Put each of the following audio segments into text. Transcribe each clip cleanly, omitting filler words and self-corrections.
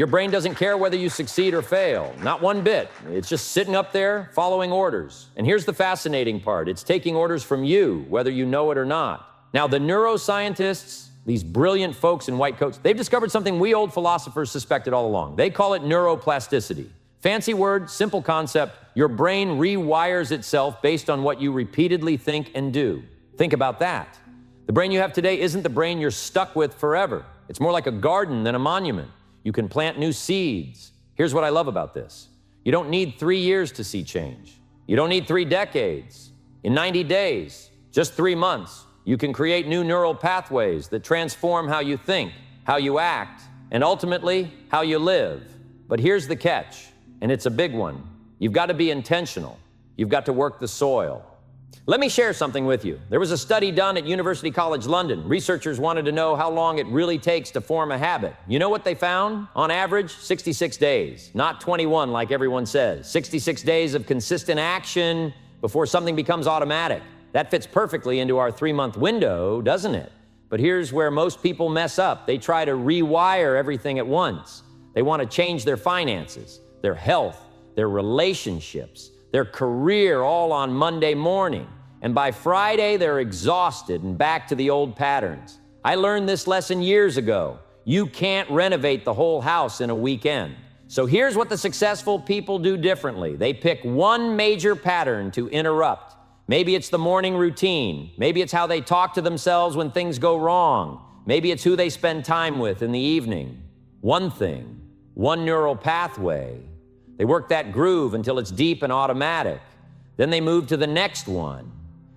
Your brain doesn't care whether you succeed or fail, not one bit. It's just sitting up there following orders. And here's the fascinating part. It's taking orders from you, whether you know it or not. Now, the neuroscientists, these brilliant folks in white coats, they've discovered something we old philosophers suspected all along. They call it neuroplasticity. Fancy word, simple concept. Your brain rewires itself based on what you repeatedly think and do. Think about that. The brain you have today isn't the brain you're stuck with forever. It's more like a garden than a monument. You can plant new seeds. Here's what I love about this. You don't need 3 years to see change. You don't need 3 decades. In 90 days, just 3 months, you can create new neural pathways that transform how you think, how you act, and ultimately, how you live. But here's the catch, and it's a big one. You've got to be intentional. You've got to work the soil. Let me share something with you. There was a study done at University College London. Researchers wanted to know how long it really takes to form a habit. You know what they found? On average, 66 days, not 21 like everyone says. 66 days of consistent action before something becomes automatic. That fits perfectly into our 3-month window, doesn't it? But here's where most people mess up. They try to rewire everything at once. They want to change their finances, their health, their relationships, their career all on Monday morning. And by Friday, they're exhausted and back to the old patterns. I learned this lesson years ago. You can't renovate the whole house in a weekend. So here's what the successful people do differently. They pick one major pattern to interrupt. Maybe it's the morning routine. Maybe it's how they talk to themselves when things go wrong. Maybe it's who they spend time with in the evening. One thing, one neural pathway. They work that groove until it's deep and automatic. Then they move to the next one.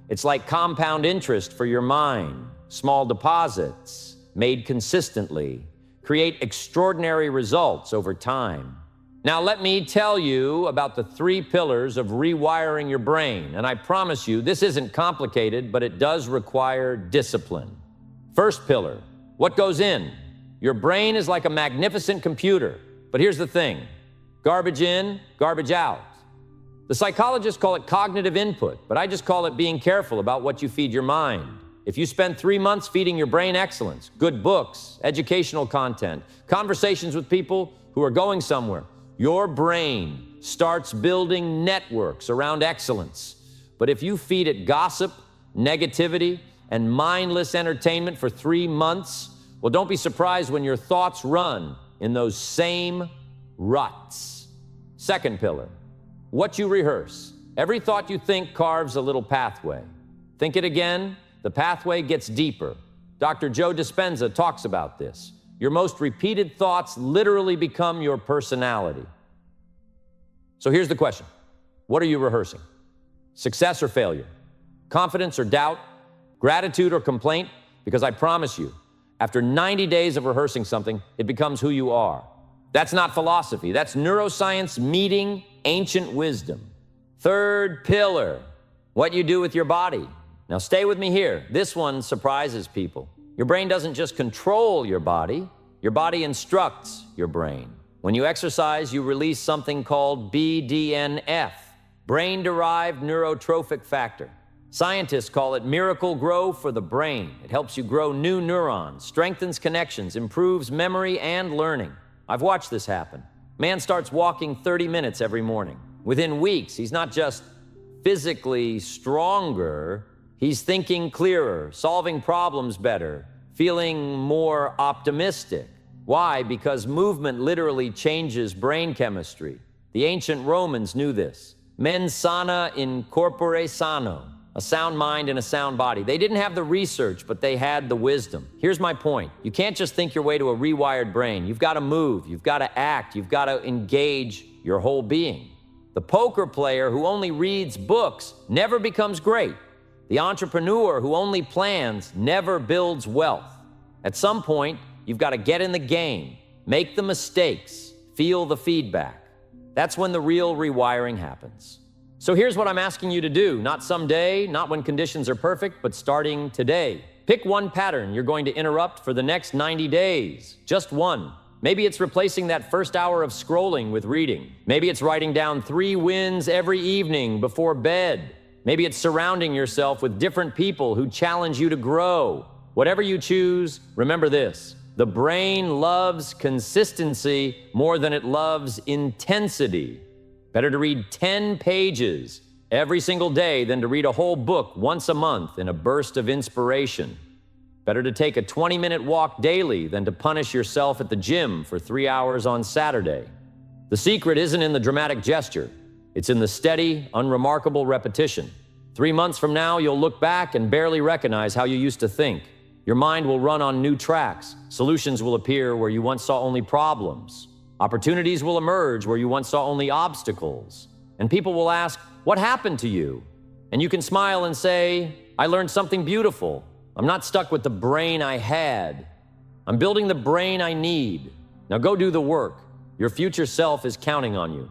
It's like compound interest for your mind. Small deposits, made consistently, create extraordinary results over time. Now let me tell you about the 3 pillars of rewiring your brain. And I promise you, this isn't complicated, but it does require discipline. First pillar, what goes in? Your brain is like a magnificent computer. But here's the thing, garbage in, garbage out. The psychologists call it cognitive input, but I just call it being careful about what you feed your mind. If you spend 3 months feeding your brain excellence, good books, educational content, conversations with people who are going somewhere, your brain starts building networks around excellence. But if you feed it gossip, negativity, and mindless entertainment for 3 months, well, don't be surprised when your thoughts run in those same ruts. Second pillar, what you rehearse. Every thought you think carves a little pathway. Think it again, the pathway gets deeper. Dr. Joe Dispenza talks about this. Your most repeated thoughts literally become your personality. So here's the question. What are you rehearsing? Success or failure? Confidence or doubt? Gratitude or complaint? Because I promise you, after 90 days of rehearsing something, it becomes who you are. That's not philosophy. That's neuroscience meeting ancient wisdom. Third pillar, what you do with your body. Now stay with me here. This one surprises people. Your brain doesn't just control your body instructs your brain. When you exercise, you release something called BDNF, brain-derived neurotrophic factor. Scientists call it miracle grow for the brain. It helps you grow new neurons, strengthens connections, improves memory and learning. I've watched this happen. Man starts walking 30 minutes every morning. Within weeks, he's not just physically stronger, he's thinking clearer, solving problems better, feeling more optimistic. Why? Because movement literally changes brain chemistry. The ancient Romans knew this. Mens sana in corpore sano, a sound mind and a sound body. They didn't have the research, but they had the wisdom. Here's my point. You can't just think your way to a rewired brain. You've got to move, you've got to act, you've got to engage your whole being. The poker player who only reads books never becomes great. The entrepreneur who only plans never builds wealth. At some point, you've got to get in the game, make the mistakes, feel the feedback. That's when the real rewiring happens. So here's what I'm asking you to do, not someday, not when conditions are perfect, but starting today. Pick one pattern you're going to interrupt for the next 90 days, just one. Maybe it's replacing that first hour of scrolling with reading. Maybe it's writing down 3 wins every evening before bed. Maybe it's surrounding yourself with different people who challenge you to grow. Whatever you choose, remember this. The brain loves consistency more than it loves intensity. Better to read 10 pages every single day than to read a whole book once a month in a burst of inspiration. Better to take a 20-minute walk daily than to punish yourself at the gym for 3 hours on Saturday. The secret isn't in the dramatic gesture. It's in the steady, unremarkable repetition. 3 months from now, you'll look back and barely recognize how you used to think. Your mind will run on new tracks. Solutions will appear where you once saw only problems. Opportunities will emerge where you once saw only obstacles. And people will ask, "What happened to you?" And you can smile and say, "I learned something beautiful. I'm not stuck with the brain I had. I'm building the brain I need. Now go do the work. Your future self is counting on you."